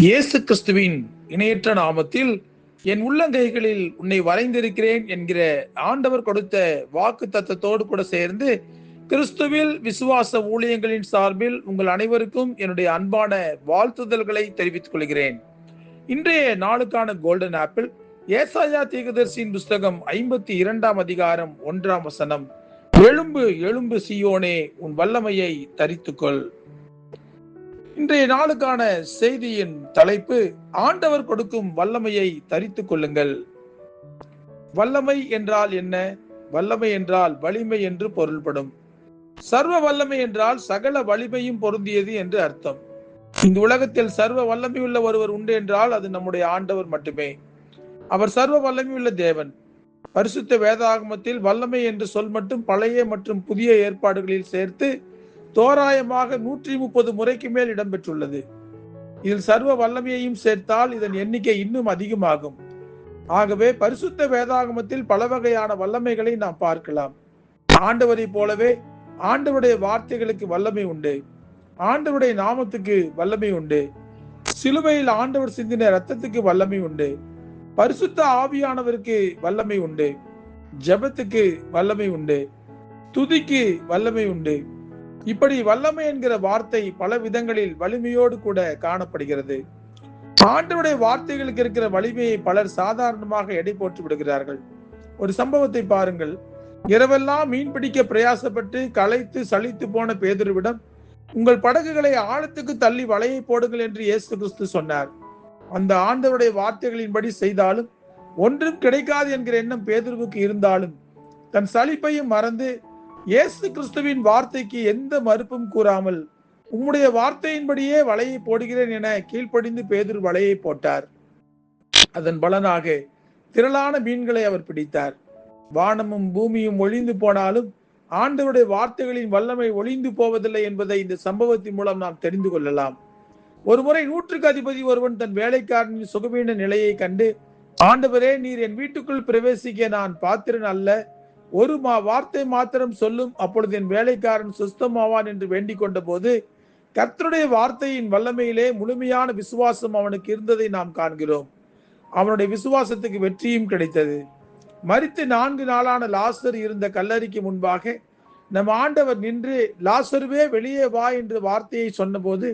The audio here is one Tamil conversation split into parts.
இயேசு கிறிஸ்துவின் இணையற்ற நாமத்தில் என் உள்ளங்கைகளில் உன்னை வரைந்திருக்கிறேன் என்கிற ஆண்டவர் கொடுத்த வாக்கு தத்தத்தோடு கூட சேர்ந்து கிறிஸ்துவில் விசுவாச ஊழியங்களின் சார்பில் உங்கள் அனைவருக்கும் என்னுடைய அன்பான வாழ்த்துதல்களை தெரிவித்துக் கொள்கிறேன். இன்றைய நாளுக்கான கோல்டன் ஆப்பிள் ஏசாயா தீர்க்கதரிசியின் புஸ்தகம் 52 அதிகாரம் 1 எழும்பு எழும்பு சீயோனே, உன் வல்லமையை தரித்துக்கொள். இன்றைய நாளுக்கான செய்தியின் தலைப்பு, ஆண்டவர் கொடுக்கும் வல்லமையை தரித்துக் கொள்ளுங்கள். வல்லமை என்றால் என்ன? வல்லமை என்றால் வலிமை என்று பொருள்படும். சர்வ வல்லமை என்றால் சகல வலிமையும் பொருந்தியது என்று அர்த்தம். இந்த உலகத்தில் சர்வ வல்லமை உள்ள ஒருவர் உண்டு என்றால் அது நம்முடைய ஆண்டவர் மட்டுமே. அவர் சர்வ வல்லமை உள்ள தேவன். பரிசுத்த வேதாகமத்தில் வல்லமை என்று சொல் மட்டும் பழைய மற்றும் புதிய ஏற்பாடுகளில் சேர்த்து தோராயமாக 130 முறைக்கு மேல் இடம்பெற்றுள்ளது. இதில் சர்வ வல்லமையையும் சேர்த்தால் இதன் எண்ணிக்கை இன்னும் அதிகமாகும். ஆகவே பரிசுத்த வேதாகமத்தில் பல வகையான வல்லமைகளை நாம் பார்க்கலாம். ஆண்டவரை போலவே ஆண்டவருடைய வார்த்தைகளுக்கு வல்லமை உண்டு. ஆண்டவருடைய நாமத்துக்கு வல்லமை உண்டு. சிலுவையில் ஆண்டவர் சிந்தின இரத்தத்துக்கு வல்லமை உண்டு. பரிசுத்த ஆவியானவருக்கு வல்லமை உண்டு. ஜெபத்துக்கு வல்லமை உண்டு. துதிக்கு வல்லமை உண்டு. இப்படி வல்லமை என்கிற வார்த்தை பல விதங்களில் வலிமையோடு கூட காணப்படுகிறது. ஆண்டவருடைய வார்த்தைகளுக்கு இருக்கிற வலிமையை பலர் சாதாரணமாக எடை போட்டு விடுகிறார்கள். ஒரு சம்பவத்தை பாருங்கள். இரவெல்லாம் மீன் பிடிக்க பிரயாசப்பட்டு களைத்து சலித்து போன பேதுருவிடம், உங்கள் படகுகளை ஆழத்துக்கு தள்ளி வலையை போடுங்கள் என்று இயேசு கிறிஸ்து சொன்னார். அந்த ஆண்டவருடைய வார்த்தைகளின்படி செய்தாலும் ஒன்றும் கிடைக்காது என்கிற எண்ணம் பேதுருவுக்கு இருந்தாலும் தன் சலிப்பையும் மறந்து இயேசு கிறிஸ்துவின் வார்த்தைக்கு எந்த மறுப்பும் கூறாமல், உம்முடைய வார்த்தையின்படியே வலையை போடுகிறேன் என கீழ்ப்படிந்து பேதுரு வலையை போட்டார். அதன் பலனாக திரளான மீன்களை அவர் பிடித்தார். வானமும் பூமியும் ஒளிந்து போனாலும் ஆண்டவருடைய வார்த்தைகளின் வல்லமை ஒளிந்து போவதில்லை என்பதை இந்த சம்பவத்தின் மூலம் நாம் தெரிந்து கொள்ளலாம். ஒருமுறை 100க்கு அதிபதி ஒருவன் தன் வேலைக்காரனின் சுகவீன நிலையை கண்டு, ஆண்டவரே, நீர் என் வீட்டுக்குள் பிரவேசிக்க நான் பாத்திரன் அல்ல, ஒரு வார்த்தை மாத்திரம் சொல்லும், அப்பொழுது என் வேலைக்காரன் சுஸ்தமாவான் என்று வேண்டிக் கொண்ட போது கர்த்தருடைய வார்த்தையின் வல்லமையிலே முழுமையான விசுவாசம் அவனுக்கு இருந்ததை நாம் காண்கிறோம். அவனுடைய விசுவாசத்துக்கு வெற்றியும் கிடைத்தது. மரித்து 4 நாளான லாசர் இருந்த கல்லறைக்கு முன்பாக நம் ஆண்டவர் நின்று, லாசருவே வெளியே வா என்று வார்த்தையை சொன்னபோது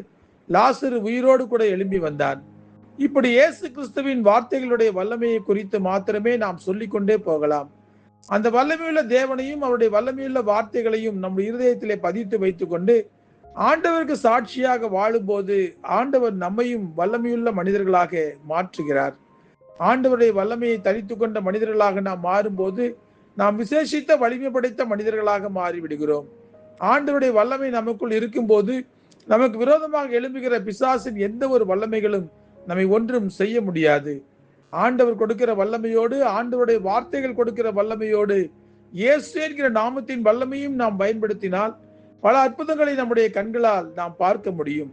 லாசரு உயிரோடு கூட எழும்பி வந்தான். இப்படி இயேசு கிறிஸ்துவின் வார்த்தைகளுடைய வல்லமையை குறித்து மாத்திரமே நாம் சொல்லிக்கொண்டே போகலாம். அந்த வல்லமையுள்ள தேவனையும் அவருடைய வல்லமையுள்ள வார்த்தைகளையும் நம் இருதயத்திலே பதித்து வைத்துக் கொண்டு ஆண்டவருக்கு சாட்சியாக வாழும்போது ஆண்டவர் நம்மையும் வல்லமையுள்ள மனிதர்களாக மாற்றுகிறார். ஆண்டவருடைய வல்லமையை தரித்து கொண்ட மனிதர்களாக நாம் மாறும்போது நாம் விசேஷித்த வலிமை படைத்த மனிதர்களாக மாறிவிடுகிறோம். ஆண்டவருடைய வல்லமை நமக்குள் இருக்கும் போது நமக்கு விரோதமாக எழும்புகிற பிசாசின் எந்த ஒரு வல்லமைகளும் நம்மை ஒன்றும் செய்ய முடியாது. ஆண்டவர் கொடுக்கிற வல்லமையோடு, ஆண்டவருடைய வார்த்தைகள் கொடுக்கிற வல்லமையோடு, இயேசு என்கிற நாமத்தின் வல்லமையும் நாம் பயன்படுத்தினால் பல அற்புதங்களை நம்முடைய கண்களால் நாம் பார்க்க முடியும்.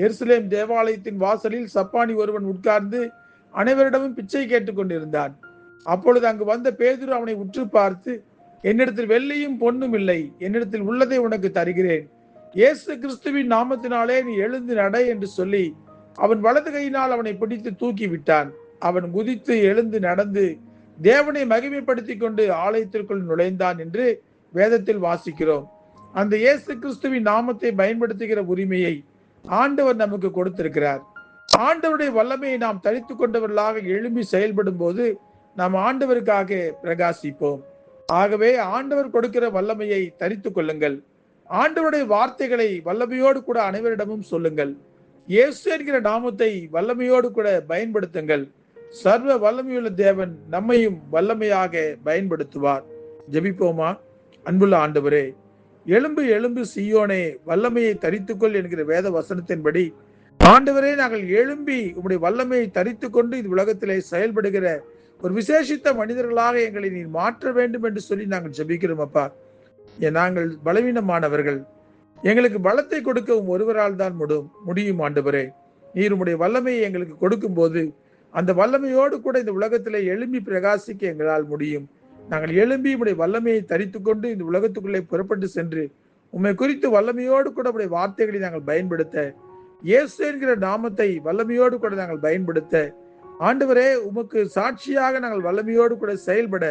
எருசலேம் தேவாலயத்தின் வாசலில் சப்பானி ஒருவன் உட்கார்ந்து அனைவரிடமும் பிச்சை கேட்டுக் கொண்டிருந்தான். அப்பொழுது அங்கு வந்த பேதுரு அவனை உற்று பார்த்து, என்னிடத்தில் வெள்ளியும் பொன்னும் இல்லை, என்னிடத்தில் உள்ளதை உனக்கு தருகிறேன், இயேசு கிறிஸ்துவின் நாமத்தினாலே நீ எழுந்து நட என்று சொல்லி அவன் வலது கையினால் அவனை பிடித்து தூக்கி விட்டான். அவன் குதித்து எழுந்து நடந்து தேவனை மகிமைப்படுத்தி கொண்டு ஆலயத்திற்குள் நுழைந்தான் என்று வேதத்தில் வாசிக்கிறோம். அந்த இயேசு கிறிஸ்துவின் நாமத்தை பயன்படுத்துகிற உரிமையை ஆண்டவர் நமக்கு கொடுத்திருக்கிறார். ஆண்டவருடைய வல்லமையை நாம் தரித்து கொண்டவர்களாக எழும்பி செயல்படும் போது நாம் ஆண்டவருக்காக பிரகாசிப்போம். ஆகவே ஆண்டவர் கொடுக்கிற வல்லமையை தரித்து கொள்ளுங்கள். ஆண்டவருடைய வார்த்தைகளை வல்லமையோடு கூட அனைவரிடமும் சொல்லுங்கள். இயேசு என்கிற நாமத்தை வல்லமையோடு கூட பயன்படுத்துங்கள். சர்வ வல்லமையுள்ள தேவன் நம்மையும் வல்லமையாக பயன்படுத்துவார். ஜெபிப்போமா? அன்புள்ள ஆண்டவரே, எழும்பு எழும்பு சீயோனே, வல்லமையை தரித்துக்கொள் என்கிற வேத வசனத்தின்படி ஆண்டவரே, நாங்கள் எழும்பி உம்முடைய வல்லமையை தரித்து கொண்டு இந்த உலகத்திலே செயல்படுகிற ஒரு விசேஷித்த மனிதர்களாக எங்களை நீர் மாற்ற வேண்டும் என்று சொல்லி நாங்கள் ஜெபிக்கிறோம். அப்பா, நாங்கள் பலவீனமானவர்கள், எங்களுக்கு பலத்தை கொடுக்க ஒருவரால் தான் முடியும். ஆண்டவரே, நீர் உம்முடைய வல்லமையை எங்களுக்கு கொடுக்கும் போது அந்த வல்லமையோடு கூட இந்த உலகத்திலே எழும்பி பிரகாசிக்க எங்களால் முடியும். நாங்கள் எழும்பி உம்முடைய வல்லமையை தரித்து கொண்டு இந்த உலகத்துக்குள்ளே புறப்பட்டு சென்று உம்மை குறித்து வல்லமையோடு கூட உம்முடைய வார்த்தைகளை நாங்கள் பயன்படுத்த இயேசு என்கிற நாமத்தை வல்லமையோடு கூட நாங்கள் பயன்படுத்த, ஆண்டவரே உமக்கு சாட்சியாக நாங்கள் வல்லமையோடு கூட செயல்பட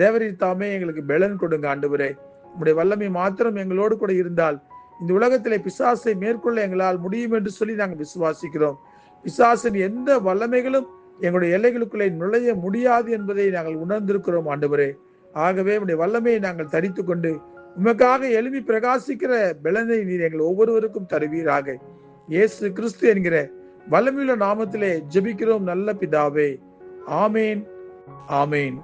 தேவரீர் தாமே எங்களுக்கு பலன் கொடுங்க. ஆண்டவரே உம்முடைய வல்லமை மாத்திரம் எங்களோடு கூட இருந்தால் இந்த உலகத்திலே பிசாசை மேற்கொள்ள எங்களால் முடியும் என்று சொல்லி நாங்கள் விசுவாசிக்கிறோம். பிசாசின் எந்த வல்லமைகளும் எங்களுடைய எல்லைகளுக்குள்ளே நுழைய முடியாது என்பதை நாங்கள் உணர்ந்திருக்கிறோம் ஆண்டவரே. ஆகவே உம்முடைய வல்லமையை நாங்கள் தரித்துக் கொண்டு உமக்காக எழுப்பி பிரகாசிக்கிற பலனை நீர் எங்கள் ஒவ்வொருவருக்கும் தருவீராக. இயேசு கிறிஸ்து என்கிற வல்லமையுள்ள நாமத்திலே ஜெபிக்கிறோம் நல்ல பிதாவே. ஆமேன், ஆமேன்.